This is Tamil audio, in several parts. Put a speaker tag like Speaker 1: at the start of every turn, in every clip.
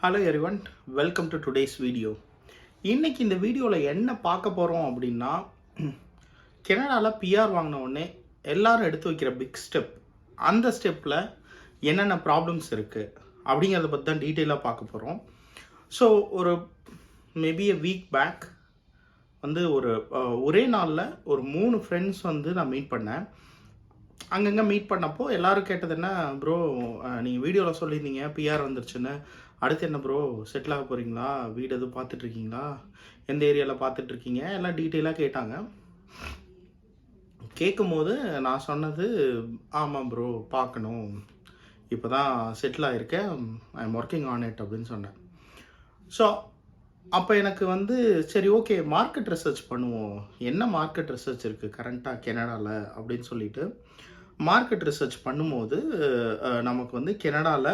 Speaker 1: Hello everyone, welcome to today's video. இன்றைக்கி இந்த வீடியோவில் என்ன பார்க்க போகிறோம் அப்படின்னா, கனடாவில் பிஆர் வாங்கின உடனே எல்லோரும் எடுத்து வைக்கிற பிக் ஸ்டெப், அந்த ஸ்டெப்பில் என்னென்ன ப்ராப்ளம்ஸ் இருக்குது அப்படிங்கிறத பற்றி தான் டீட்டெயிலாக பார்க்க போகிறோம். ஸோ ஒரு மேபி எ வீக் பேக் வந்து ஒரே நாளில் ஒரு 3 ஃப்ரெண்ட்ஸ் வந்து நான் மீட் பண்ணேன். அங்கங்கே மீட் பண்ணப்போ எல்லோரும் கேட்டது என்ன, ப்ரோ நீங்கள் வீடியோவில் சொல்லியிருந்தீங்க பிஆர் வந்துருச்சுன்னு, அடுத்து என்ன ப்ரோ செட்டில் ஆக போகிறீங்களா, வீடு எதுவும் பார்த்துட்ருக்கீங்களா, எந்த ஏரியாவில் பார்த்துட்ருக்கீங்க, எல்லாம் டீட்டெயிலாக கேட்டாங்க. கேட்கும்போது நான் சொன்னது, ஆமாம் ப்ரோ பார்க்கணும், இப்போ தான் செட்டில் ஆகிருக்கேன், I am working on it அப்படின்னு சொன்னேன். ஸோ அப்போ எனக்கு வந்து சரி ஓகே மார்க்கெட் ரிசர்ச் பண்ணுவோம், என்ன மார்க்கெட் ரிசர்ச் இருக்குது கரண்ட்டாக கனடாவில் அப்படின்னு சொல்லிட்டு மார்க்கெட் ரிசர்ச் பண்ணும்போது நமக்கு வந்து கனடாவில்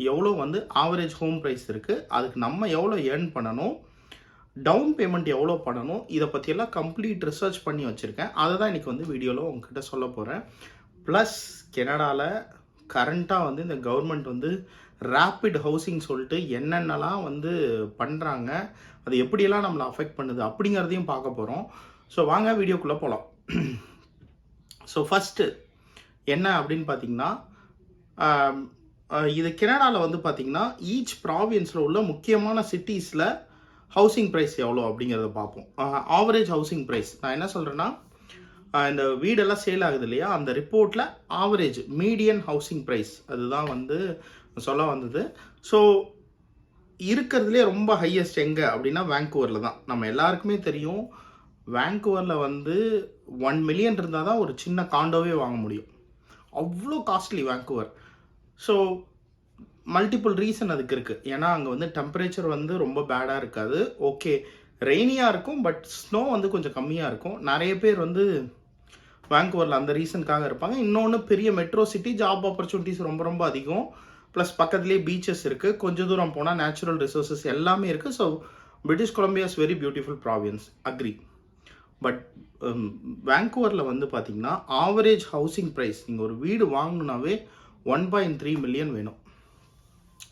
Speaker 1: எவ்வளோ வந்து ஆவரேஜ் ஹோம் ப்ரைஸ் இருக்குது, அதுக்கு நம்ம எவ்வளோ ஏர்ன் பண்ணணும், டவுன் பேமெண்ட் எவ்வளோ பண்ணணும், இதை பற்றியெல்லாம் கம்ப்ளீட் ரிசர்ச் பண்ணி வச்சுருக்கேன். அதை தான் இன்றைக்கி வந்து வீடியோவில் உங்ககிட்ட சொல்ல போகிறேன். ப்ளஸ் கனடாவில் கரண்ட்டாக வந்து இந்த கவர்மெண்ட் வந்து ரேப்பிட் ஹவுசிங் சொல்லிட்டு என்னென்னலாம் வந்து பண்ணுறாங்க, அது எப்படியெல்லாம் நம்மளை அஃபெக்ட் பண்ணுது அப்படிங்கிறதையும் பார்க்க போகிறோம். ஸோ வாங்க வீடியோக்குள்ளே போகலாம். ஸோ ஃபஸ்ட்டு என்ன அப்படின்னு பார்த்தீங்கன்னா, இது கனடாவில் வந்து பார்த்திங்கன்னா ஈச் ப்ராவின்ஸில் உள்ள முக்கியமான சிட்டிஸில் ஹவுசிங் ப்ரைஸ் எவ்வளோ அப்படிங்கிறத பார்ப்போம். ஆவரேஜ் ஹவுசிங் ப்ரைஸ் நான் என்ன சொல்கிறேன்னா, இந்த வீடெல்லாம் சேல் ஆகுது இல்லையா, அந்த ரிப்போர்ட்டில் ஆவரேஜ் மீடியன் ஹவுசிங் ப்ரைஸ் அதுதான் வந்து சொல்ல வந்தது. ஸோ இருக்கிறதுலே ரொம்ப ஹையஸ்ட் எங்கே அப்படின்னா வேன்கூவரில் தான். நம்ம எல்லாருக்குமே தெரியும், வேன்கூவரில் வந்து 1 மில்லியன் இருந்தால் தான் ஒரு சின்ன காண்டோவே வாங்க முடியும், அவ்வளோ costly Vancouver. So multiple reason அதுக்கு இருக்குது. ஏன்னா அங்கே வந்து டெம்பரேச்சர் வந்து ரொம்ப பேடாக இருக்காது, ஓகே ரெய்னியாக இருக்கும், பட் ஸ்னோ வந்து கொஞ்சம் கம்மியாக இருக்கும். நிறைய பேர் வந்து வேன்கூவரில் அந்த ரீசனுக்காக இருப்பாங்க. இன்னொன்று பெரிய மெட்ரோ சிட்டி, ஜாப் ஆப்பர்ச்சுனிட்டிஸ் ரொம்ப ரொம்ப அதிகம், ப்ளஸ் பக்கத்துலேயே பீச்சஸ் இருக்குது, கொஞ்சம் தூரம் போனால் நேச்சுரல் ரிசோர்ஸஸ் எல்லாமே இருக்குது. So British Columbia is very beautiful province, agree. But வேன்கூவரில் வந்து பார்த்திங்கன்னா ஆவரேஜ் ஹவுசிங் ப்ரைஸ் நீங்கள் ஒரு வீடு வாங்கணுன்னாவே 1.3 மில்லியன் வேணும்,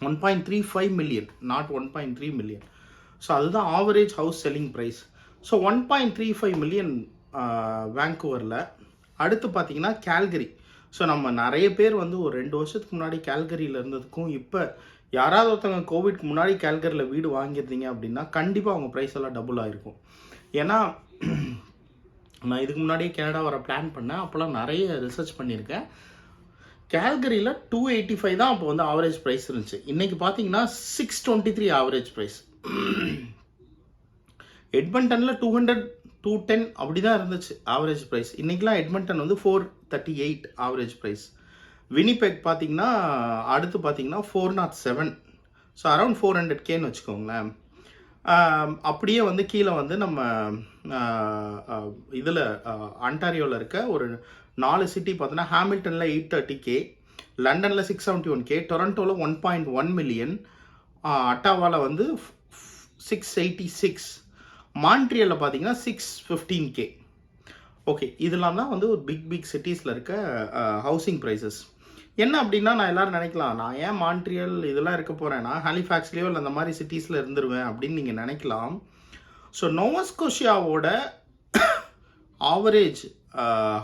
Speaker 1: 1.35 மில்லியன், நாட் 1.3 மில்லியன். ஸோ அதுதான் average house selling price. So 1.35 million வேன்கூவரில். அடுத்து பார்த்தீங்கன்னா கேல்கரி. ஸோ நம்ம நிறைய பேர் வந்து ஒரு 2 வருஷத்துக்கு முன்னாடி கேல்கரியில் இருந்ததுக்கும் இப்போ யாராவது ஒருத்தவங்க கோவிட்க்கு முன்னாடி கேல்கரியில் வீடு வாங்கியிருந்தீங்க அப்படின்னா கண்டிப்பாக அவங்க ப்ரைஸ் எல்லாம் டபுள் ஆகிருக்கும். ஏன்னா நான் இதுக்கு முன்னாடியே கனடா வர பிளான் பண்ணேன், அப்போல்லாம் நிறைய ரிசர்ச் பண்ணியிருக்கேன். கேல்கரியில் 285 தான் அப்போ வந்து ஆவரேஜ் ப்ரைஸ் இருந்துச்சு. இன்றைக்கி பார்த்தீங்கன்னா 623 ஆவரேஜ் ப்ரைஸ். எட்மண்டனில் 200 210 அப்படி தான் இருந்துச்சு ஆவரேஜ் ப்ரைஸ். இன்றைக்கெலாம் எட்மண்டன் வந்து 438 ஆவரேஜ் ப்ரைஸ். வினிபெக் பார்த்தீங்கன்னா அடுத்து பார்த்தீங்கன்னா 407. ஸோ அரௌண்ட் 400Kன்னு வச்சுக்கோங்களேன். அப்படியே வந்து கீழே வந்து நம்ம இதில் ஆண்டாரியோவில் இருக்க ஒரு 4 சிட்டி பார்த்தோன்னா, ஹாமில்டனில் 830K, லண்டனில் 671K, டொரண்டோவில் 1.1 மில்லியன், அட்டாவாவில் வந்து 686, மான்ட்ரியலில் பார்த்தீங்கன்னா 615K. ஓகே, இதெல்லாம் தான் வந்து ஒரு பிக் சிட்டிஸில் இருக்க ஹவுசிங் ப்ரைஸஸ். என்ன அப்படின்னா, நான் எல்லோரும் நினைக்கலாம், நான் ஏன் மான்ட்ரியல் இதெல்லாம் இருக்க போகிறேன்னா ஹாலிஃபேக்ஸ்லேயோ இல்லை அந்த மாதிரி சிட்டிஸில் இருந்துருவேன் அப்படின்னு நீங்கள் நினைக்கலாம். ஸோ நோவாஸ்கோஷியாவோட ஆவரேஜ்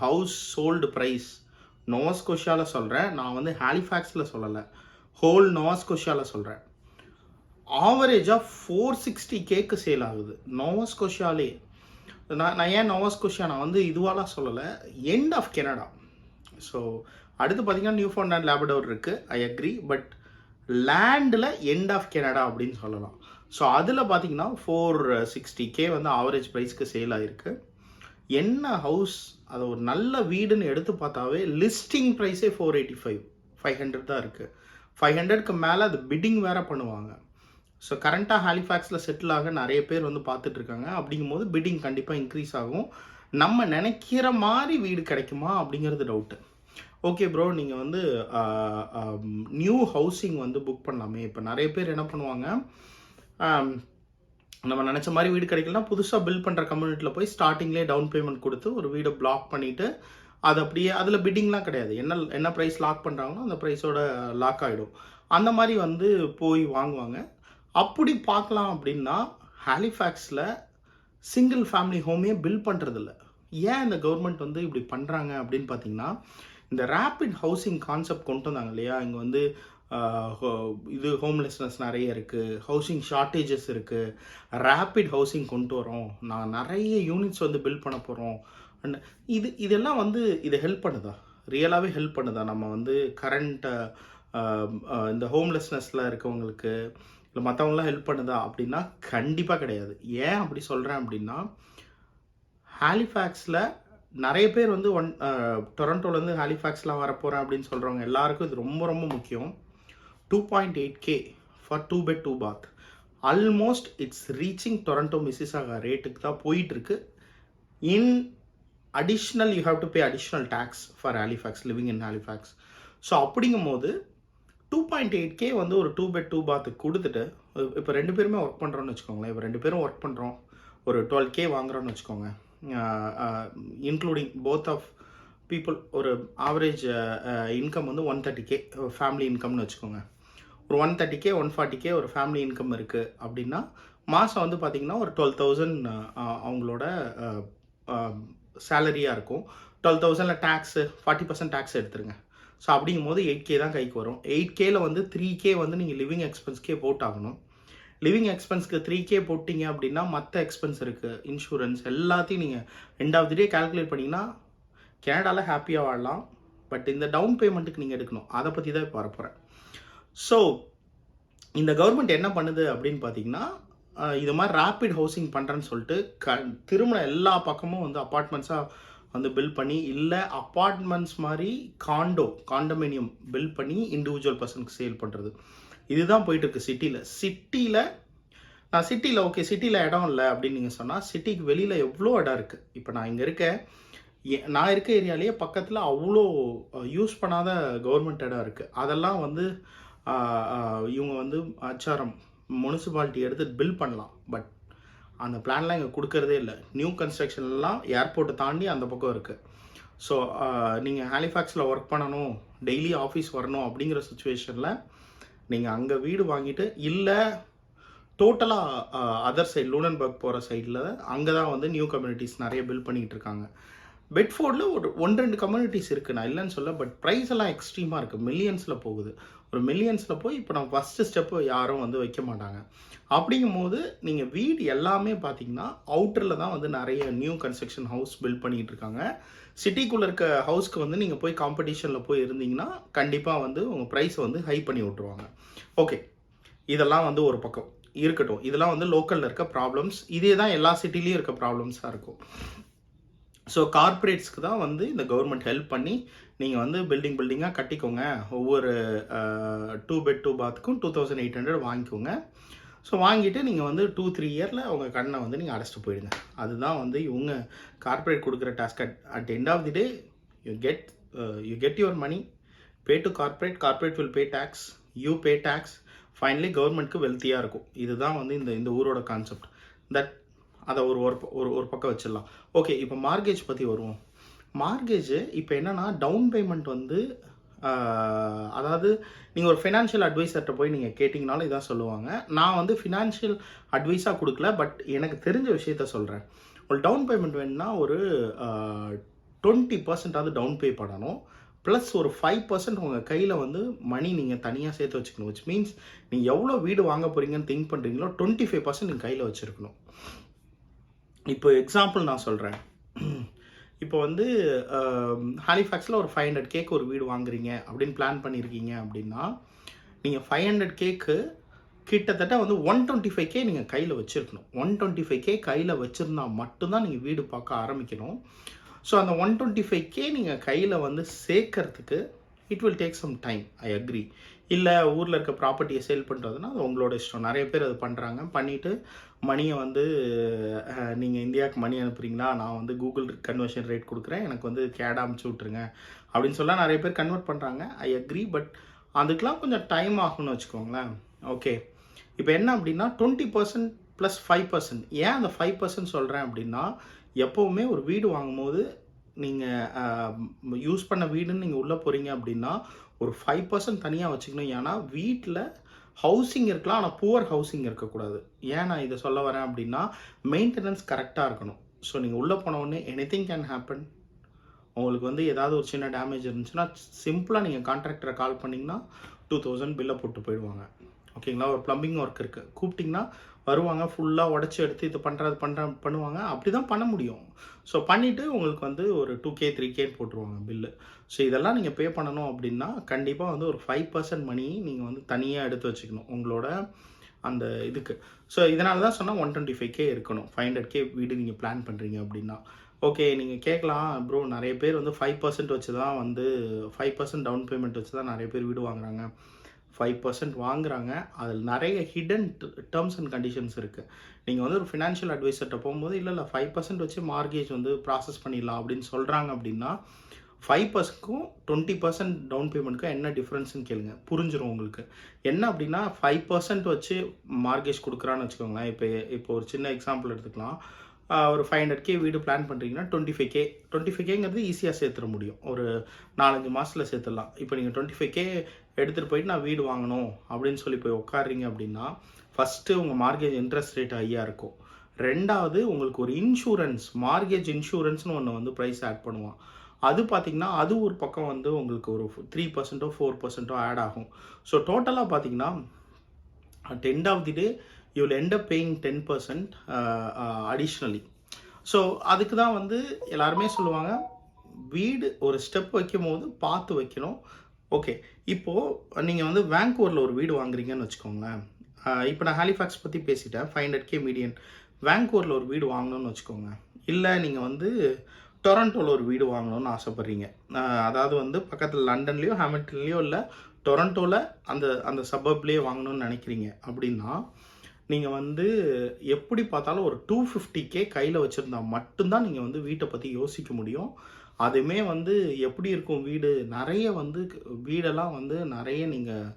Speaker 1: ஹவுஸ் சோல்டு ப்ரைஸ் நோவாஸ்கோஷியாவில் சொல்கிறேன், நான் வந்து ஹாலிஃபேக்ஸில் சொல்லலை, ஹோல் நோவாஸ்கோஷியாவில் சொல்கிறேன். ஆவரேஜாக 460Kக்கு சேல் ஆகுது நோவாஸ்கோஷியாலே. நான் ஏன் நோவாஸ்கோஷியா நான் வந்து இதுவாலாம் சொல்லலை, எண்ட் ஆஃப் கனடா. ஸோ அடுத்து பார்த்தீங்கன்னா நியூ ஃபவுண்ட் அண்ட் லேபரடோர் இருக்குது, ஐ அக்ரி, பட் லேண்டில் எண்ட் ஆஃப் கனடா அப்படின்னு சொல்லலாம். ஸோ அதில் பார்த்தீங்கன்னா 460K வந்து ஆவரேஜ் ப்ரைஸ்க்கு சேல் ஆகிருக்கு. என்ன ஹவுஸ், அது ஒரு நல்ல வீடுன்னு எடுத்து பார்த்தாவே லிஸ்டிங் ப்ரைஸே 485 500 தான் இருக்குது. 500க்கு மேலே அது பிட்டிங் வேறு பண்ணுவாங்க. ஸோ கரண்ட்டாக ஹாலிஃபேக்ஸில் செட்டில் ஆக நிறைய பேர் வந்து பார்த்துட்ருக்காங்க. அப்படிங்கும்போது பிட்டிங் கண்டிப்பாக இன்க்ரீஸ் ஆகும். நம்ம நினைக்கிற மாதிரி வீடு கிடைக்குமா அப்படிங்கிறது டவுட்டு. ஓகே ப்ரோ, நீங்கள் வந்து நியூ ஹவுசிங் வந்து புக் பண்ணலாமே. இப்போ நிறைய பேர் என்ன பண்ணுவாங்க, நம்ம நினச்ச மாதிரி வீடு கிடைக்கலனா புதுசாக பில்ட் பண்ணுற கம்யூனிட்டியில் போய் ஸ்டார்டிங்லேயே டவுன் பேமெண்ட் கொடுத்து ஒரு வீடை பிளாக் பண்ணிவிட்டு அது அப்படியே அதில் பிட்டிங்லாம் கிடையாது, என்ன ப்ரைஸ் லாக் பண்ணுறாங்களோ அந்த ப்ரைஸோட லாக் ஆகிடும். அந்த மாதிரி வந்து போய் வாங்குவாங்க. அப்படி பார்க்கலாம் அப்படின்னா ஹாலிஃபேக்ஸில் சிங்கிள் ஃபேமிலி ஹோமே பில்ட் பண்ணுறதில்ல. ஏன் இந்த கவர்மெண்ட் வந்து இப்படி பண்ணுறாங்க அப்படின்னு பார்த்தீங்கன்னா, இந்த ரேப்பிட் ஹவுசிங் கான்செப்ட் கொண்டு வந்தாங்க இல்லையா? இங்கே வந்து இது ஹோம்லெஸ்னஸ் நிறைய இருக்குது, ஹவுசிங் ஷார்ட்டேஜஸ் இருக்குது, ரேப்பிட் ஹவுசிங் கொண்டு வரோம், நான் நிறைய யூனிட்ஸ் வந்து பில்ட் பண்ண போகிறோம். அண்ட் இதெல்லாம் வந்து இதை ஹெல்ப் பண்ணுதா? ரியலாகவே ஹெல்ப் பண்ணுதா? நம்ம வந்து கரண்ட் இந்த ஹோம்லெஸ்னஸில் இருக்கவங்களுக்கு இல்லை மற்றவங்களாம் ஹெல்ப் பண்ணுதா அப்படின்னா கண்டிப்பாக கிடையாது. ஏன் அப்படி சொல்கிறேன் அப்படின்னா, ஹாலிஃபேக்ஸில் நிறைய பேர் வந்து டொரண்டோலேருந்து ஹாலிஃபேக்ஸ்லாம் வரப்போகிறேன் அப்படின்னு சொல்கிறவங்க எல்லாருக்கும் இது ரொம்ப ரொம்ப முக்கியம். 2.8K for 2 bed 2 bath. Almost it's reaching Toronto Mississauga ரேட்டுக்கு தான் போயிட்டுருக்கு. In additional you have to pay additional tax for Halifax, living in Halifax. So அப்படிங்கும் போது 2.8K வந்து ஒரு 2 bed 2 bath கொடுத்துட்டு, இப்போ 2 பேருமே ஒர்க் பண்ணுறோன்னு வச்சுக்கோங்களேன். இப்போ 2 பேரும் ஒர்க் பண்ணுறோம், ஒரு 12K வாங்குறோன்னு வச்சுக்கோங்க, இன்க்ளூடிங் போத் ஆஃப் பீப்புள். ஒரு ஆவரேஜ் இன்கம் வந்து 130K ஃபேமிலி இன்கம்னு வச்சுக்கோங்க. ஒரு 130K 140K ஒரு ஃபேமிலி இன்கம் இருக்குது அப்படின்னா, மாதம் வந்து பார்த்திங்கன்னா ஒரு 12,000 அவங்களோட சேலரியாக இருக்கும். 12,000ல் டேக்ஸு 40% டேக்ஸ் எடுத்துருங்க. ஸோ அப்படிங்கும் போது 8K தான் கைக்கு வரும். 8Kல வந்து 3K வந்து நீங்கள் லிவிங் எக்ஸ்பென்ஸ்க்கே போட்டாகணும். லிவிங் எக்ஸ்பென்ஸ்க்கு 3K போட்டிங்க அப்படின்னா மற்ற எக்ஸ்பென்ஸ் இருக்குது, இன்சூரன்ஸ் எல்லாத்தையும் நீங்கள் end of the day calculate பண்ணிங்கன்னா கனடாவில் ஹாப்பியாக வாழலாம். பட் இந்த டவுன் பேமெண்ட்டுக்கு நீங்கள் எடுக்கணும். அதை பற்றி தான் இப்போ வரப்போகிறேன். ஸோ இந்த கவர்மெண்ட் என்ன பண்ணுது அப்படின்னு பார்த்தீங்கன்னா, இது மாதிரி ரேப்பிட் ஹவுசிங் பண்ணுறேன்னு சொல்லிட்டு திருமண எல்லா பக்கமும் வந்து அப்பார்ட்மெண்ட்ஸாக வந்து பில்ட் பண்ணி, இல்லை அப்பார்ட்மெண்ட்ஸ் மாதிரி காண்டோமினியம் பில்ட் பண்ணி இண்டிவிஜுவல் பர்சனுக்கு சேல் பண்ணுறது. இதுதான் போயிட்டுருக்கு சிட்டியில். நான் சிட்டியில் இடம் இல்லை அப்படின்னு நீங்கள் சொன்னால், சிட்டிக்கு வெளியில் எவ்வளோ இடம் இருக்குது. இப்போ நான் இங்கே இருக்கேன், நான் இருக்க ஏரியாலேயே பக்கத்தில் அவ்வளோ யூஸ் பண்ணாத கவர்மெண்ட் இடம் இருக்குது. அதெல்லாம் வந்து இவங்க வந்து HRM முனிசிபாலிட்டி எடுத்து பில்ட் பண்ணலாம். பட் அந்த பிளான்லாம் இங்கே கொடுக்கறதே இல்லை. நியூ கன்ஸ்ட்ரக்ஷன்லாம் ஏர்போர்ட்டை தாண்டி அந்த பக்கம் இருக்குது. ஸோ நீங்கள் ஹாலிஃபேக்ஸில் ஒர்க் பண்ணணும், டெய்லி ஆஃபீஸ் வரணும் அப்படிங்கிற சுச்சுவேஷனில் நீங்கள் அங்கே வீடு வாங்கிட்டு, இல்லை டோட்டலாக அதர் சைடு லூனன்பர்க் போகிற சைடில் அங்கே தான் வந்து நியூ கம்யூனிட்டிஸ் நிறைய பில்ட் பண்ணிகிட்டு இருக்காங்க. பெட்ஃபோர்டில் ஒரு 1-2 கம்யூனிட்டிஸ் இருக்குது, நான் இல்லைன்னு சொல்ல. பட் ப்ரைஸ் எல்லாம் எக்ஸ்ட்ரீமாக இருக்குது, மில்லியன்ஸில் போகுது. ஒரு மில்லியன்ஸில் போய் இப்போ நம்ம ஃபஸ்ட்டு ஸ்டெப்பு யாரும் வந்து வைக்க மாட்டாங்க. அப்படிங்கும் போது நீங்கள் வீடு எல்லாமே பார்த்தீங்கன்னா அவுட்டரில் தான் வந்து நிறைய நியூ கன்ஸ்ட்ரக்ஷன் ஹவுஸ் பில்ட் பண்ணிகிட்டு இருக்காங்க. சிட்டிக்குள்ளே இருக்க ஹவுஸ்க்கு வந்து நீங்கள் போய் காம்படிஷனில் போய் இருந்தீங்கன்னா கண்டிப்பாக வந்து உங்கள் ப்ரைஸை வந்து ஹை பண்ணி விட்ருவாங்க. ஓகே, இதெல்லாம் வந்து ஒரு பக்கம் இருக்கட்டும். இதெல்லாம் வந்து லோக்கலில் இருக்க ப்ராப்ளம்ஸ். இதே தான் எல்லா சிட்டிலையும் இருக்க ப்ராப்ளம்ஸாக இருக்கும். ஸோ கார்ப்பரேட்ஸ்க்கு தான் வந்து இந்த கவர்மெண்ட் ஹெல்ப் பண்ணி நீங்கள் வந்து பில்டிங்காக கட்டிக்கோங்க. ஒவ்வொரு 2 bed 2 bathக்கும் 2,800 வாங்கிக்கோங்க. ஸோ வாங்கிட்டு நீங்கள் வந்து 2-3 இயரில் உங்கள் கடனை வந்து நீங்கள் அடைச்சிட்டு போயிடுங்க. அதுதான் வந்து இவங்க கார்ப்பரேட் கொடுக்குற task. At end of the day you get your money, pay to corporate will pay tax, you pay tax, finally கவர்மெண்ட்க்கு வெல்த்தியாக இருக்கும். இதுதான் வந்து இந்த ஊரோட கான்செப்ட். அதை ஒரு பக்கம் வச்சிடலாம். ஓகே, இப்போ மார்கேஜ் பற்றி வருவோம். மார்கேஜ் இப்போ என்னென்னா, டவுன் பேமெண்ட் வந்து அதாவது நீங்கள் ஒரு ஃபினான்ஷியல் அட்வைசர்கிட்ட போய் நீங்கள் கேட்டிங்கனாலும் இதான் சொல்லுவாங்க. நான் வந்து ஃபினான்ஷியல் அட்வைஸாக கொடுக்கல, பட் எனக்கு தெரிஞ்ச விஷயத்த சொல்கிறேன். ஒரு டவுன் பேமெண்ட் வேணும்னா ஒரு 20% டவுன் பே பண்ணணும். ப்ளஸ் ஒரு 5% உங்கள் கையில் வந்து மணி நீங்கள் தனியாக சேர்த்து வச்சுக்கணும். விச் மீன்ஸ் நீங்கள் எவ்வளோ வீடு வாங்க போகிறீங்கன்னு திங்க் பண்ணுறீங்களோ 25% நீங்கள் கையில் வச்சுருக்கணும். இப்போ எக்ஸாம்பிள் நான் சொல்கிறேன். இப்போ வந்து ஹாலிஃபேக்ஸில் ஒரு 500Kக்கு ஒரு வீடு வாங்குறீங்க அப்படின்னு பிளான் பண்ணியிருக்கீங்க அப்படின்னா, நீங்கள் 500Kக்கு கிட்டத்தட்ட வந்து 125K நீங்கள் கையில் வச்சுருக்கணும். 125K கையில் வச்சுருந்தா மட்டும்தான் நீங்கள் வீடு பார்க்க ஆரம்பிக்கணும். ஸோ அந்த 125K நீங்கள் கையில் வந்து சேர்க்கறதுக்கு it will take some time, I agree. இல்லை ஊரில் இருக்க ப்ராப்பர்ட்டியை சேல் பண்ணுறதுனா அது உங்களோட இஷ்டம். நிறைய பேர் அது பண்ணுறாங்க. பண்ணிவிட்டு மணியை வந்து நீங்கள் இந்தியாவுக்கு மணி அனுப்புகிறீங்களா, நான் வந்து கூகுள் கன்வர்ஷன் ரேட் கொடுக்குறேன், எனக்கு வந்து கேட் அமுச்சு விட்ருங்க அப்படின்னு சொல்ல நிறைய பேர் கன்வெர்ட் பண்ணுறாங்க. I agree. பட் அதுக்கெலாம் கொஞ்சம் டைம் ஆகும்னு வச்சுக்கோங்களேன். ஓகே, இப்போ என்ன அப்படின்னா 20% + 5%. ஏன் அந்த 5% சொல்கிறேன் அப்படின்னா, எப்போவுமே ஒரு வீடு வாங்கும்போது நீங்கள் யூஸ் பண்ண வீடுன்னு நீங்கள் உள்ளே போகிறீங்க அப்படின்னா ஒரு 5% தனியாக வச்சுக்கணும். ஏன்னா வீட்டில் ஹவுசிங் இருக்கலாம், ஆனால் புவர் ஹவுசிங் இருக்கக்கூடாது. ஏன் நான் இதை சொல்ல வரேன் அப்படின்னா, மெயின்டெனன்ஸ் கரெக்டாக இருக்கணும். ஸோ நீங்கள் உள்ளே போன உடனே எனிதிங் கேன் ஹேப்பன். உங்களுக்கு வந்து ஏதாவது ஒரு சின்ன டேமேஜ் இருந்துச்சுன்னா சிம்பிளாக நீங்கள் கான்ட்ராக்டரை கால் பண்ணிங்கன்னா 2000 பில்லை போட்டு போயிடுவாங்க. ஓகேங்களா? ஒரு ப்ளம்பிங் ஒர்க் இருக்குது, கூப்பிட்டிங்கன்னா வருவாங்க, ஃபுல்லாக உடச்சி எடுத்து இது பண்ணுவாங்க. அப்படி தான் பண்ண முடியும். ஸோ பண்ணிவிட்டு உங்களுக்கு வந்து ஒரு 2K 3K போட்டுருவாங்க பில்லு. ஸோ இதெல்லாம் நீங்கள் பே பண்ணணும் அப்படின்னா கண்டிப்பாக வந்து ஒரு 5% மணி நீங்கள் வந்து தனியாக எடுத்து வச்சுக்கணும் உங்களோட அந்த இதுக்கு. ஸோ இதனால தான் சொன்னால் 125K இருக்கணும். 500K வீடு நீங்கள் பிளான் பண்ணுறீங்க அப்படின்னா. ஓகே, நீங்கள் கேட்கலாம், ப்ரோ நிறைய பேர் வந்து 5% வச்சு தான் வந்து 5% டவுன் பேமெண்ட் வச்சு தான் நிறைய பேர் வீடு வாங்குறாங்க. 5% வாங்குறாங்க. அதில் நிறைய ஹிடன் டேர்ம்ஸ் அண்ட் கண்டிஷன்ஸ் இருக்குது. நீங்கள் வந்து ஒரு ஃபினான்ஷியல் அட்வைசர்கிட்ட போகும்போது இல்லை 5% வச்சு மார்கேஜ் வந்து ப்ராசஸ் பண்ணிடலாம் அப்படின்னு சொல்கிறாங்க அப்படின்னா 5%க்கும் 20% டவுன் பேமெண்ட்டுக்கும் என்ன டிஃப்ரென்ஸ்னு கேளுங்க, புரிஞ்சிடும் உங்களுக்கு. என்ன அப்படின்னா 5% வச்சு மார்கேஜ் கொடுக்குறான்னு வச்சுக்கோங்களேன். இப்போ ஒரு சின்ன எக்ஸாம்பிள் எடுத்துக்கலாம். ஒரு 500K வீடு பிளான் பண்ணுறீங்கன்னா 25Kங்கிறது ஈஸியாக சேர்த்துட முடியும். ஒரு 4-5 மாதத்தில் சேர்த்துடலாம். இப்போ நீங்கள் 25K எடுத்துகிட்டு போயிட்டு நான் வீடு வாங்கணும் அப்படின்னு சொல்லி போய் உட்காடுறீங்க அப்படின்னா ஃபஸ்ட்டு உங்கள் மார்கேஜ் இன்ட்ரெஸ்ட் ரேட் ஹையாக இருக்கும். ரெண்டாவது உங்களுக்கு ஒரு இன்சூரன்ஸ், மார்கேஜ் இன்சூரன்ஸ்னு ஒன்று வந்து ப்ரைஸ் ஆட் பண்ணுவான். அது பார்த்திங்கன்னா அது ஒரு பக்கம் வந்து உங்களுக்கு ஒரு 3% 4% ஆட் ஆகும். ஸோ டோட்டலாக பார்த்திங்கன்னா at end of the day you will end up paying 10% additionally. So அதுக்கு தான் வந்து எல்லாருமே சொல்லுவாங்க, வீடு ஒரு ஸ்டெப் வைக்கும் போது பார்த்து வைக்கணும். ஓகே, இப்போது நீங்கள் வந்து வேங்கூவரில் ஒரு வீடு வாங்குறீங்கன்னு வச்சுக்கோங்களேன். இப்போ நான் ஹாலிஃபேக்ஸ் பற்றி பேசிட்டேன், 500K மீடியன். வேங்கூவரில் ஒரு வீடு வாங்கணும்னு வச்சுக்கோங்க. இல்லை நீங்கள் வந்து டொரண்டோவில் ஒரு வீடு வாங்கணும்னு ஆசைப்பட்றீங்க. அதாவது வந்து பக்கத்தில் லண்டன்லேயோ ஹாமில்டன்லேயோ இல்லை டொரண்டோவில் அந்த அந்த சபப்லேயே வாங்கணும்னு நினைக்கிறீங்க அப்படின்னா நீங்கள் வந்து எப்படி பார்த்தாலும் ஒரு 250K கையில் வச்சுருந்தா மட்டும்தான் நீங்கள் வந்து வீட்டை பற்றி யோசிக்க முடியும். அதுவுமே வந்து எப்படி இருக்கும் வீடு, நிறைய வந்து வீடெல்லாம் வந்து நிறைய நீங்கள்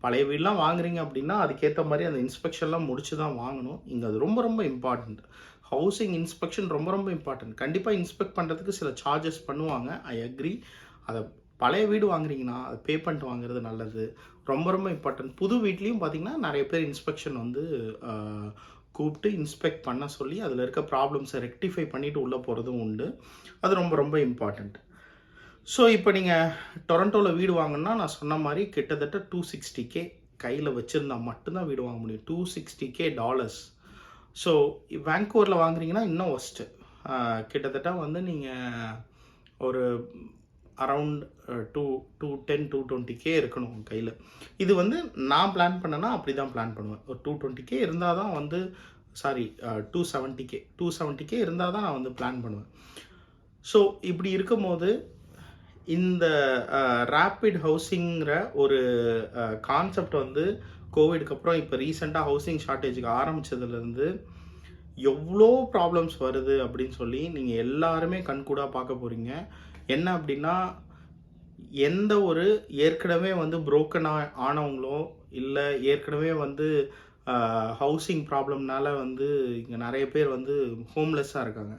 Speaker 1: பழைய வீடெலாம் வாங்குறீங்க அப்படின்னா அதுக்கேற்ற மாதிரி அந்த இன்ஸ்பெக்ஷன்லாம் முடிச்சு தான் வாங்கணும். இங்கே அது ரொம்ப ரொம்ப இம்பார்ட்டண்ட். ஹவுசிங் இன்ஸ்பெக்ஷன் ரொம்ப ரொம்ப இம்பார்ட்டன்ட். கண்டிப்பாக இன்ஸ்பெக்ட் பண்ணுறதுக்கு சில சார்ஜஸ் பண்ணுவாங்க, ஐ அக்ரி. அதை பழைய வீடு வாங்குறீங்கன்னா அதை பே பண்ணிட்டு வாங்குறது நல்லது, ரொம்ப ரொம்ப இம்பார்ட்டன்ட். புது வீட்லேயும் பார்த்திங்கன்னா நிறைய பேர் இன்ஸ்பெக்ஷன் வந்து கூப்பிட்டு இன்ஸ்பெக்ட் பண்ண சொல்லி அதில் இருக்க ப்ராப்ளம்ஸை ரெக்டிஃபை பண்ணிவிட்டு உள்ளே போகிறதும் உண்டு. அது ரொம்ப ரொம்ப இம்பார்ட்டண்ட். ஸோ இப்போ நீங்கள் டொரண்டோவில் வீடு வாங்கினா நான் சொன்ன மாதிரி கிட்டத்தட்ட 260K கையில் வச்சுருந்தா மட்டும்தான் வீடு வாங்க முடியும். $260K. ஸோ வேங்கூவரில் வாங்குறீங்கன்னா இன்னும் ஒஸ்ட்டு. கிட்டத்தட்ட வந்து நீங்கள் ஒரு அரவுண்ட் 210-220K இருக்கணும் கையில். இது வந்து நான் பிளான் பண்ணேன்னா அப்படி தான் பிளான் பண்ணுவேன். ஒரு 220K இருந்தால் தான் வந்து 270K இருந்தால் தான் நான் வந்து பிளான் பண்ணுவேன். ஸோ இப்படி இருக்கும்போது இந்த ரேப்பிட் ஹவுசிங்கிற ஒரு கான்செப்ட் வந்து கோவிடுக்கு அப்புறம் இப்போ ரீசெண்டாக ஹவுசிங் ஷார்ட்டேஜுக்கு ஆரம்பித்ததுலேருந்து எவ்வளோ ப்ராப்ளம்ஸ் வருது அப்படின்னு சொல்லி நீங்கள் எல்லாருமே கண்கூடாக பார்க்க போகிறீங்க. என்ன அப்படின்னா, எந்த ஒரு ஏற்கனவே வந்து புரோக்கன் ஆனவங்களோ இல்லை ஏற்கனவே வந்து ஹவுசிங் ப்ராப்ளம்னால வந்து இங்கே நிறைய பேர் வந்து ஹோம்லெஸ்ஸாக இருக்காங்க.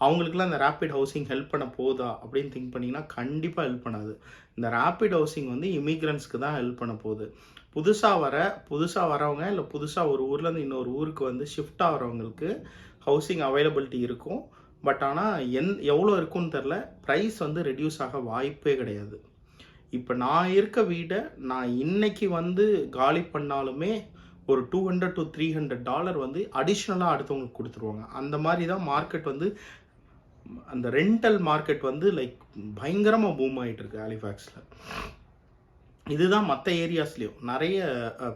Speaker 1: அவங்களுக்குலாம் இந்த ரேப்பிட் ஹவுசிங் ஹெல்ப் பண்ண போதா அப்படின்னு திங்க் பண்ணிங்கன்னா கண்டிப்பாக ஹெல்ப் பண்ணாது. இந்த ரேப்பிட் ஹவுசிங் வந்து இமிக்ரண்ட்ஸ்க்கு தான் ஹெல்ப் பண்ண போகுது. புதுசாக வரவங்க இல்லை புதுசாக ஒரு ஊர்லேருந்து இன்னொரு ஊருக்கு வந்து ஷிஃப்ட் ஆகிறவங்களுக்கு ஹவுசிங் அவைலபிலிட்டி இருக்கும். பட் ஆனால் எவ்வளோ இருக்குன்னு தெரில, ப்ரைஸ் வந்து ரெடியூஸ் ஆக வாய்ப்பே கிடையாது. இப்போ நான் இருக்க வீடை நான் இன்னைக்கு வந்து காலி பண்ணாலுமே ஒரு $200-300 வந்து அடிஷ்னலாக அடுத்தவங்களுக்கு கொடுத்துருவாங்க. அந்த மாதிரி தான் மார்க்கெட் வந்து, அந்த ரெண்டல் மார்க்கெட் வந்து லைக் பயங்கரமாக பூம் ஆகிட்டு இருக்கு ஹாலிஃபேக்ஸில். இதுதான் மற்ற ஏரியாஸ்லேயும் நிறைய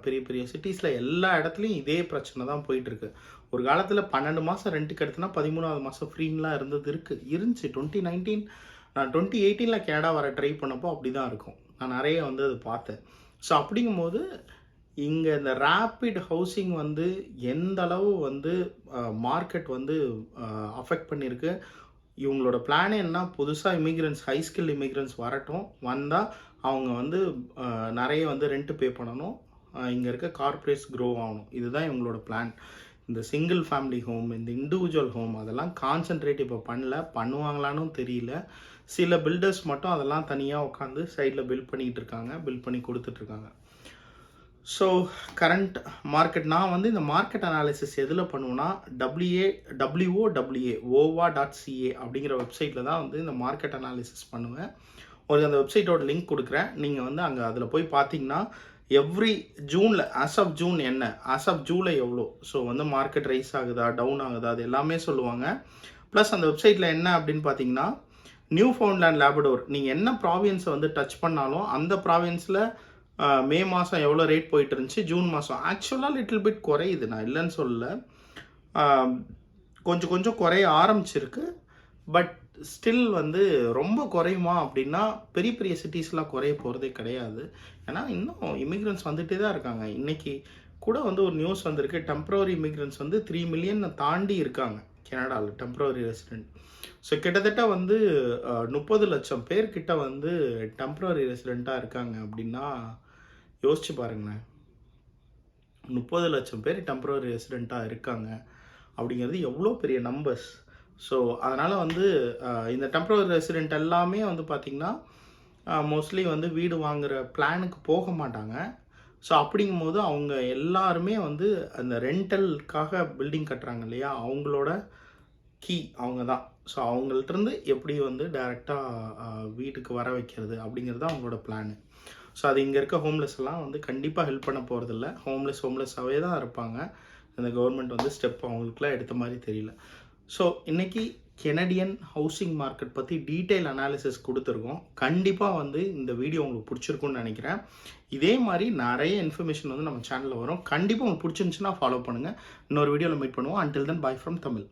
Speaker 1: பெரிய பெரிய சிட்டிஸில் எல்லா இடத்துலையும் இதே பிரச்சனை தான் போயிட்டுருக்கு. ஒரு காலத்தில் 12 மாதம் ரெண்ட்டுக்கு எடுத்தனா 13வது மாதம் ஃப்ரீன்லாம் இருந்துச்சு 2019. நான் 2018 கேனடா வர ட்ரை பண்ணப்போ அப்படி தான் இருக்கும். நான் நிறைய வந்து அதை பார்த்தேன். ஸோ அப்படிங்கும்போது இங்கே இந்த ரேப்பிட் ஹவுசிங் வந்து எந்த அளவு வந்து மார்க்கெட் வந்து அஃபெக்ட் பண்ணியிருக்கு. இவங்களோட பிளானே என்ன, புதுசாக இமிக்ரெண்ட்ஸ், ஹை ஸ்கில் இமிக்ரெண்ட்ஸ் வரட்டும், வந்தால் அவங்க வந்து நிறைய வந்து ரெண்ட்டு பே பண்ணணும், இங்கே இருக்க கார்ப்பரேட்ஸ் க்ரோ ஆகணும். இதுதான் இவங்களோட பிளான். இந்த சிங்கிள் ஃபேமிலி ஹோம், இந்த இண்டிவிஜுவல் ஹோம் அதெல்லாம் கான்சென்ட்ரேட் இப்போ பண்ணுவாங்களான்னு தெரியல. சில பில்டர்ஸ் மட்டும் அதெல்லாம் தனியாக உட்காந்து சைடில் பில்ட் பண்ணிகிட்டு இருக்காங்க, பில்ட் பண்ணி கொடுத்துட்ருக்காங்க. ஸோ கரண்ட் மார்க்கெட் நான் வந்து இந்த மார்க்கெட் அனாலிசிஸ் எதில் பண்ணுவேன்னா WOWA.ca அப்படிங்கிற வெப்சைட்டில் தான் வந்து இந்த மார்க்கெட் அனாலிசிஸ் பண்ணுவேன். ஒரு அந்த வெப்சைட்டோட லிங்க் கொடுக்குறேன். நீங்கள் வந்து அங்கே அதில் போய் பார்த்தீங்கன்னா எவ்ரி ஜூனில் ஆஸ் ஆஃப் ஜூன் என்ன, ஆஸ் ஆஃப் ஜூலை எவ்வளோ, ஸோ வந்து மார்க்கெட் ரைஸ் ஆகுதா டவுன் ஆகுதா அது எல்லாமே சொல்லுவாங்க. ப்ளஸ் அந்த வெப்சைட்டில் என்ன அப்படின்னு பார்த்தீங்கன்னா நியூ ஃபவுண்ட்லேண்ட் லேபடோர் நீங்கள் என்ன ப்ராவின்ஸை வந்து டச் பண்ணாலும் அந்த ப்ராவின்ஸில் மே மாதம் எவ்வளோ ரேட் போயிட்டு இருந்துச்சு, ஜூன் மாதம் ஆக்சுவலாக லிட்டில் பிட் குறையுது, நான் இல்லைன்னு சொல்லலை, கொஞ்சம் கொஞ்சம் குறைய ஆரம்பிச்சிருக்கு. பட் ஸ்டில் வந்து ரொம்ப குறையுமா அப்படின்னா பெரிய பெரிய சிட்டிஸ்லாம் குறைய போகிறதே கிடையாது. ஏன்னா இன்னும் இமிக்ரெண்ட்ஸ் வந்துகிட்டே தான் இருக்காங்க. இன்றைக்கி கூட வந்து ஒரு நியூஸ் வந்திருக்கு, டெம்பரரி இமிக்ரெண்ட்ஸ் வந்து 3 மில்லியன் தாண்டி இருக்காங்க கனடாவில் டெம்பரரி ரெசிடென்ட். ஸோ கிட்டத்தட்ட வந்து 30 லட்சம் பேர்கிட்ட வந்து டெம்பரரி ரெசிடெண்ட்டாக இருக்காங்க அப்படின்னா யோசிச்சு பாருங்களேன். 30 லட்சம் பேர் டெம்பரரி ரெசிடெண்ட்டாக இருக்காங்க அப்படிங்கிறது எவ்வளோ பெரிய நம்பர்ஸ். ஸோ அதனால் வந்து இந்த டெம்பரரி ரெசிடெண்ட் எல்லாமே வந்து பார்த்திங்கன்னா மோஸ்ட்லி வந்து வீடு வாங்குகிற பிளானுக்கு போக மாட்டாங்க. ஸோ அப்படிங்கும்போது அவங்க எல்லாருமே வந்து அந்த ரெண்டலுக்காக பில்டிங் கட்டுறாங்க இல்லையா, அவங்களோட கீ அவங்க தான். ஸோ அவங்கள்ட்டருந்து எப்படி வந்து டைரெக்டாக வீட்டுக்கு வர வைக்கிறது அப்படிங்கிறது தான் அவங்களோட பிளானு. ஸோ அது இங்கே இருக்க ஹோம்லெஸ் எல்லாம் வந்து கண்டிப்பாக ஹெல்ப் பண்ண போகிறதில்ல. ஹோம்லெஸ்ஸாகவே தான் இருப்பாங்க. இந்த கவர்மெண்ட் வந்து ஸ்டெப் அவங்களுக்குலாம் எடுத்த மாதிரி தெரியல. ஸோ இன்றைக்கி கெனடியன் ஹவுசிங் மார்க்கெட் பற்றி டீட்டெயில் அனாலிசிஸ் கொடுத்துருக்கோம். கண்டிப்பாக வந்து இந்த வீடியோ உங்களுக்கு பிடிச்சிருக்குன்னு நினைக்கிறேன். இதே மாதிரி நிறைய இன்ஃபர்மேஷன் வந்து நம்ம சேனலில் வரும். கண்டிப்பாக உங்களுக்கு பிடிச்சிருந்துச்சுன்னா ஃபாலோ பண்ணுங்கள். இன்னொரு வீடியோவில் மீட் பண்ணுவோம். Until then by from Tamil.